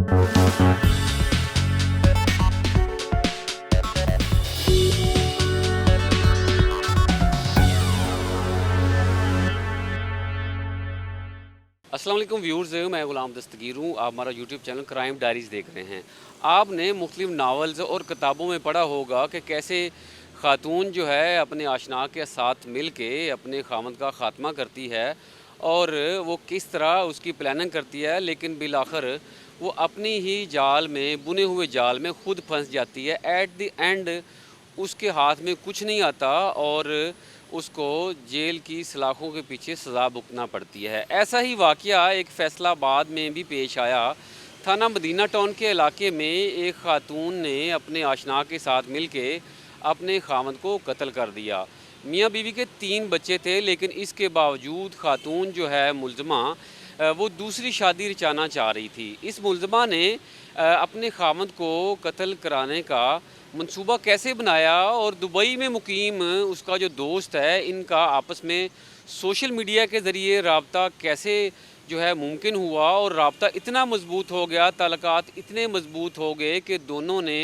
अस्सलाम वालेकुम व्यूअर्स, मैं ग़ुलाम दस्तगीर हूँ। आप हमारा यूट्यूब चैनल क्राइम डायरीज़ देख रहे हैं। आपने मुख्तलिफ नावल्स और किताबों में पढ़ा होगा कि कैसे खातून जो है अपने आशना के साथ मिल के अपने खामद का ख़ात्मा करती है और वो किस तरह उसकी प्लानिंग करती है, लेकिन बिलाखिर वो अपनी ही जाल में, बुने हुए जाल में ख़ुद फंस जाती है। एट द एंड उसके हाथ में कुछ नहीं आता और उसको जेल की सलाखों के पीछे सज़ा भुगतना पड़ती है। ऐसा ही वाक़या एक फ़ैसलाबाद में भी पेश आया। थाना मदीना टाउन के इलाके में एक खातून ने अपने आशना के साथ मिल के अपने खामद को कत्ल कर दिया। मियाँ बीवी के 3 बच्चे थे, लेकिन इसके बावजूद खातून जो है मुलज़मा, वो दूसरी शादी रचाना चाह रही थी। इस मुलज़मा ने अपने खामद को कत्ल कराने का मंसूबा कैसे बनाया और दुबई में मुकीम उसका जो दोस्त है, इनका आपस में सोशल मीडिया के ज़रिए रब्ता कैसे जो है मुमकिन हुआ और रब्ता इतना मज़बूत हो गया, ताल्लुकात इतने मज़बूत हो गए कि दोनों ने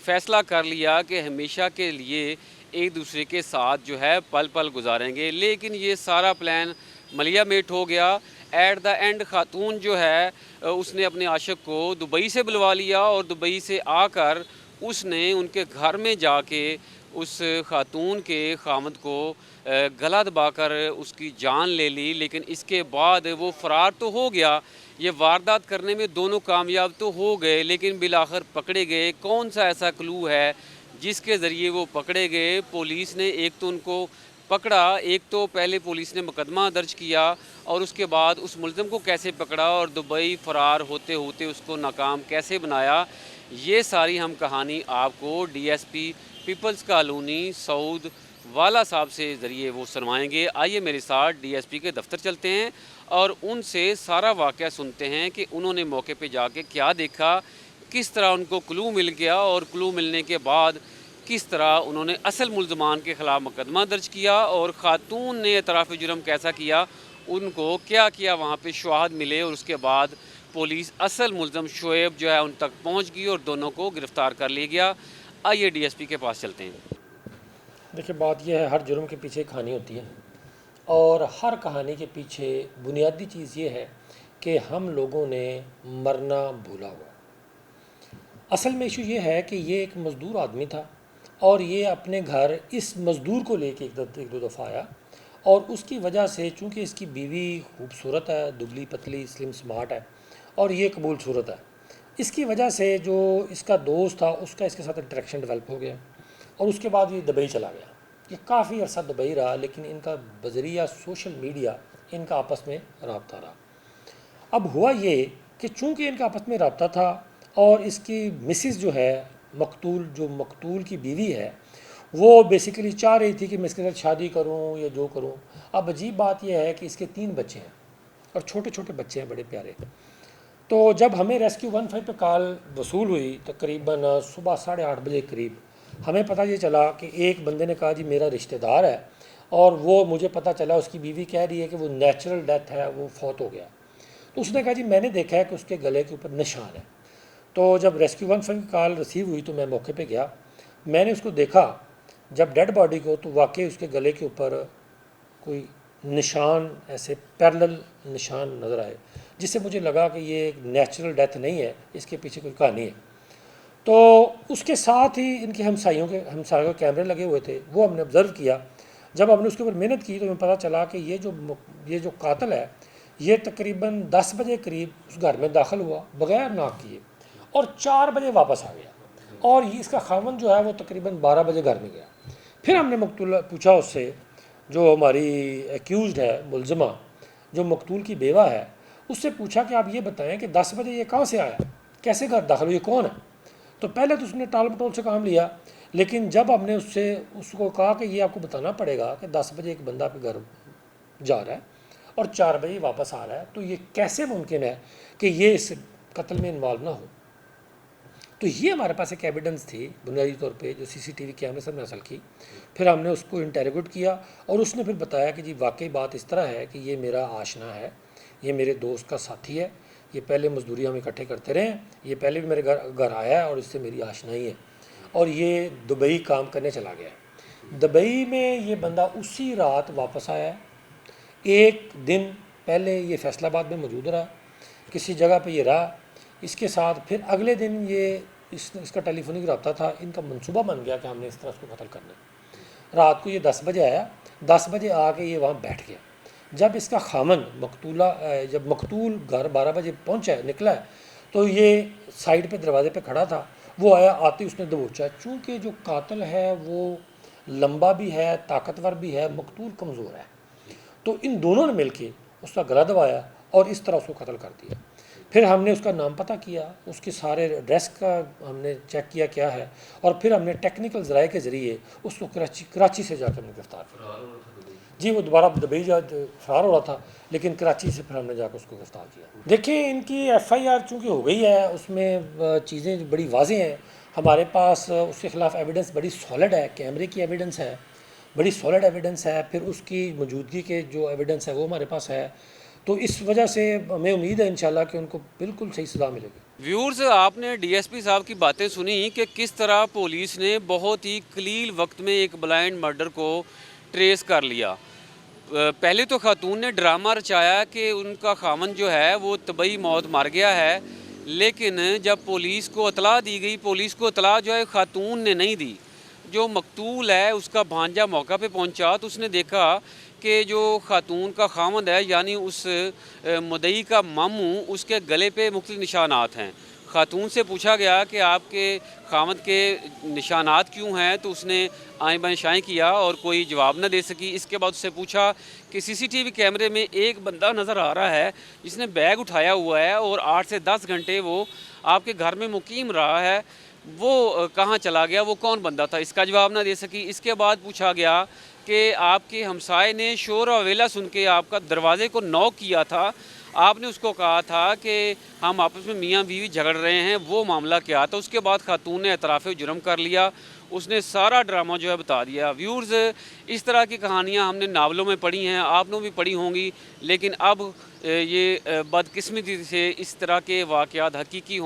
फ़ैसला कर लिया कि हमेशा के लिए एक दूसरे के साथ जो है पल पल गुजारेंगे। लेकिन ये सारा प्लान मलिया मेट हो गया। एट द एंड खातून जो है उसने अपने आशिक को दुबई से बुलवा लिया और दुबई से आकर उसने उनके घर में जाके उस खातून के खामद को गला दबाकर उसकी जान ले ली। लेकिन इसके बाद वो फ़रार तो हो गया, ये वारदात करने में दोनों कामयाब तो हो गए, लेकिन बिलाखिर पकड़े गए। कौन सा ऐसा क्लू है जिसके ज़रिए वो पकड़े गए? पुलिस ने एक तो उनको पकड़ा, एक तो पहले पुलिस ने मुकदमा दर्ज किया और उसके बाद उस मुलज़िम को कैसे पकड़ा और दुबई फ़रार होते होते उसको नाकाम कैसे बनाया, ये सारी हम कहानी आपको डीएसपी पीपल्स कॉलोनी सऊद वाला साहब से ज़रिए वो सुनवाएंगे। आइए मेरे साथ डीएसपी के दफ्तर चलते हैं और उनसे सारा वाक़या सुनते हैं कि उन्होंने मौके पे जाके क्या देखा, किस तरह उनको क्लू मिल गया और क्लू मिलने के बाद किस तरह उन्होंने असल मुलज़मान के ख़िलाफ़ मुकदमा दर्ज किया और ख़ातून ने एतराफ़ जुर्म कैसा किया, उनको क्या किया, वहाँ पे शवाहद मिले और उसके बाद पुलिस असल मुलज़म शोएब जो है उन तक पहुँच गई और दोनों को गिरफ़्तार कर लिया गया। आइए डीएसपी के पास चलते हैं। देखिए, बात यह है, हर जुर्म के पीछे एक कहानी होती है और हर कहानी के पीछे बुनियादी चीज़ ये है कि हम लोगों ने मरना भूला हुआ। असल में इशू ये है कि ये एक मज़दूर आदमी था और ये अपने घर इस मज़दूर को लेके एक दो दफ़ा आया और उसकी वजह से, चूँकि इसकी बीवी खूबसूरत है, दुबली पतली स्लिम स्मार्ट है और ये कबूल सूरत है, इसकी वजह से जो इसका दोस्त था उसका इसके साथ इंटरेक्शन डेवलप हो गया और उसके बाद ये दुबई चला गया। ये काफ़ी अर्सा दुबई रहा, लेकिन इनका बज़रिया सोशल मीडिया इनका आपस में रब्ता रहा। अब हुआ ये कि चूँकि इनका आपस में रब्ता था और इसकी मिसिस जो है मकतूल की बीवी है, वो बेसिकली चाह रही थी कि मैं इसके साथ शादी करूं या जो करूं। अब अजीब बात यह है कि इसके 3 बच्चे हैं और छोटे छोटे बच्चे हैं, बड़े प्यारे। तो जब हमें रेस्क्यू 15 पे कॉल वसूल हुई, तकरीबन सुबह 8:30 बजे करीब, हमें पता ये चला कि एक बंदे ने कहा जी मेरा रिश्तेदार है और वो, मुझे पता चला उसकी बीवी कह रही है कि वो नेचुरल डेथ है, वो फौत हो गया। तो उसने कहा जी मैंने देखा है कि उसके गले के ऊपर निशान है। तो जब रेस्क्यू 15 की कॉल रिसीव हुई तो मैं मौके पे गया। मैंने उसको देखा जब डेड बॉडी को, तो वाकई उसके गले के ऊपर कोई निशान, ऐसे पैरेलल निशान नज़र आए, जिससे मुझे लगा कि ये एक नेचुरल डेथ नहीं है, इसके पीछे कोई कहानी है। तो उसके साथ ही इनके हमसायों के कैमरे लगे हुए थे, वो हमने ऑब्ज़र्व किया। जब हमने उसके ऊपर मेहनत की तो हमें पता चला कि ये जो कातिल है, ये तकरीबन 10 बजे करीब उस घर में दाखिल हुआ बग़ैर नॉक किए और 4 बजे वापस आ गया और ये इसका खामन जो है वो तकरीबन 12 बजे घर में गया। फिर हमने मकतूल पूछा उससे, जो हमारी एक्यूज़ड है मुलज़मा, जो मकतूल की बेवा है, उससे पूछा कि आप ये बताएं कि 10 बजे ये कहाँ से आया, कैसे घर दाखिल हुआ, ये कौन है। तो पहले तो उसने टाल मटोल से काम लिया, लेकिन जब हमने उसको कहा कि ये आपको बताना पड़ेगा कि 10 बजे एक बंदा आपके घर जा रहा है और 4 बजे वापस आ रहा है, तो ये कैसे मुमकिन है कि ये इस कत्ल में इन्वॉल्व ना हो। तो ये हमारे पास एक एविडेंस थी बुनियादी तौर पे, जो सीसीटीवी कैमरे से हमने हासिल की। फिर हमने उसको इंटेरोगेट किया और उसने फिर बताया कि जी वाकई बात इस तरह है कि ये मेरा आशना है, ये मेरे दोस्त का साथी है, ये पहले मजदूरी हम इकट्ठे करते रहे हैं, ये पहले भी मेरे घर आया है और इससे मेरी आशनाई है, और ये दुबई काम करने चला गया है। दुबई में ये बंदा उसी रात वापस आया है। एक दिन पहले ये फैसलाबाद में मौजूद रहा, किसी जगह पे ये रहा, इसके साथ फिर अगले दिन ये इसका टेलीफोनिक रब्ता था, इनका मंसूबा बन गया कि हमने इस तरह उसको कत्ल करना है। रात को ये 10 बजे आया, 10 बजे आके ये वहाँ बैठ गया। जब इसका खामन जब मकतूल घर 12 बजे पहुँचा है, निकला है, तो ये साइड पे दरवाजे पे खड़ा था। वो आया, आते ही उसने दबोचा। चूँकि जो कातिल है वो लंबा भी है, ताकतवर भी है, मकतूल कमज़ोर है, तो इन दोनों ने मिलके उसका गला दबाया और इस तरह उसको कत्ल कर दिया। फिर हमने उसका नाम पता किया, उसके सारे एड्रेस का हमने चेक किया क्या है, और फिर हमने टेक्निकल ज़राए के ज़रिए उसको कराची से जाकर हमने गिरफ्तार किया। जी, वो दोबारा दुबई फरार हो रहा था, लेकिन कराची से फिर हमने जाकर उसको गिरफ्तार किया। देखिए, इनकी FIR चूँकि हो गई है, उसमें चीज़ें बड़ी वाज़ेह हैं। हमारे पास उसके ख़िलाफ़ एविडेंस बड़ी सॉलिड है, कैमरे की एविडेंस है, बड़ी सॉलिड एविडेंस है, फिर उसकी मौजूदगी के जो एविडेंस है वो हमारे पास है। तो इस वजह से हमें उम्मीद है इंशाल्लाह कि उनको बिल्कुल सही सज़ा मिलेगी। व्यूअर्स, आपने DSP साहब की बातें सुनी कि किस तरह पुलिस ने बहुत ही कलील वक्त में एक ब्लाइंड मर्डर को ट्रेस कर लिया। पहले तो खातून ने ड्रामा रचाया कि उनका खामन जो है वो तबई मौत मर गया है, लेकिन जब पुलिस को इतला दी गई, पुलिस को इतला जो है खातून ने नहीं दी। जो मकतूल है उसका भांजा मौका पे पहुंचा तो उसने देखा कि जो खातून का खामद है, यानी उस मुद्दई का मामू, उसके गले पे मुख्तलिफ निशानात हैं। खातून से पूछा गया कि आपके खामद के निशानात क्यों हैं, तो उसने आएँ बाएँ शाएँ किया और कोई जवाब न दे सकी। इसके बाद उससे पूछा कि CCTV कैमरे में एक बंदा नज़र आ रहा है जिसने बैग उठाया हुआ है और 8 से 10 घंटे वो आपके घर में मुकीम रहा है, वो कहाँ चला गया, वो कौन बंदा था, इसका जवाब ना दे सकी। इसके बाद पूछा गया कि आपके हमसाए ने शोर और वेला सुन के आपका दरवाज़े को नॉक किया था, आपने उसको कहा था कि हम आपस में मियाँ बीवी झगड़ रहे हैं, वो मामला क्या था। उसके बाद खातून ने एतराफ़ जुर्म कर लिया, उसने सारा ड्रामा जो है बता दिया। व्यूअर्स, इस तरह की कहानियाँ हमने नावलों में पढ़ी हैं, आपने भी पढ़ी होंगी, लेकिन अब ये बदकिस्मती से इस तरह के वाक़यात हकीकी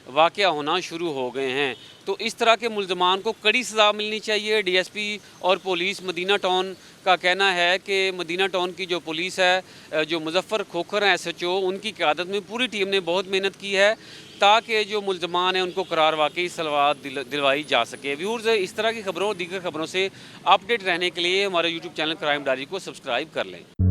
वाक़या होना शुरू हो गए हैं। तो इस तरह के मुल्ज़मान को कड़ी सज़ा मिलनी चाहिए। DSP और पुलिस मदीना टाउन का कहना है कि मदीना टाउन की जो पुलिस है, जो मुज़फ़्फ़र खोखर हैं SHO, उनकी क़यादत में पूरी टीम ने बहुत मेहनत की है ताकि जो मुल्ज़मान हैं उनको करार वाक़ई सलवात दिलवाई जा सके। व्यूअर्स, इस तरह की खबरों और दीगर खबरों से अपडेट रहने के लिए हमारे YouTube चैनल क्राइम डायरी को सब्सक्राइब कर लें।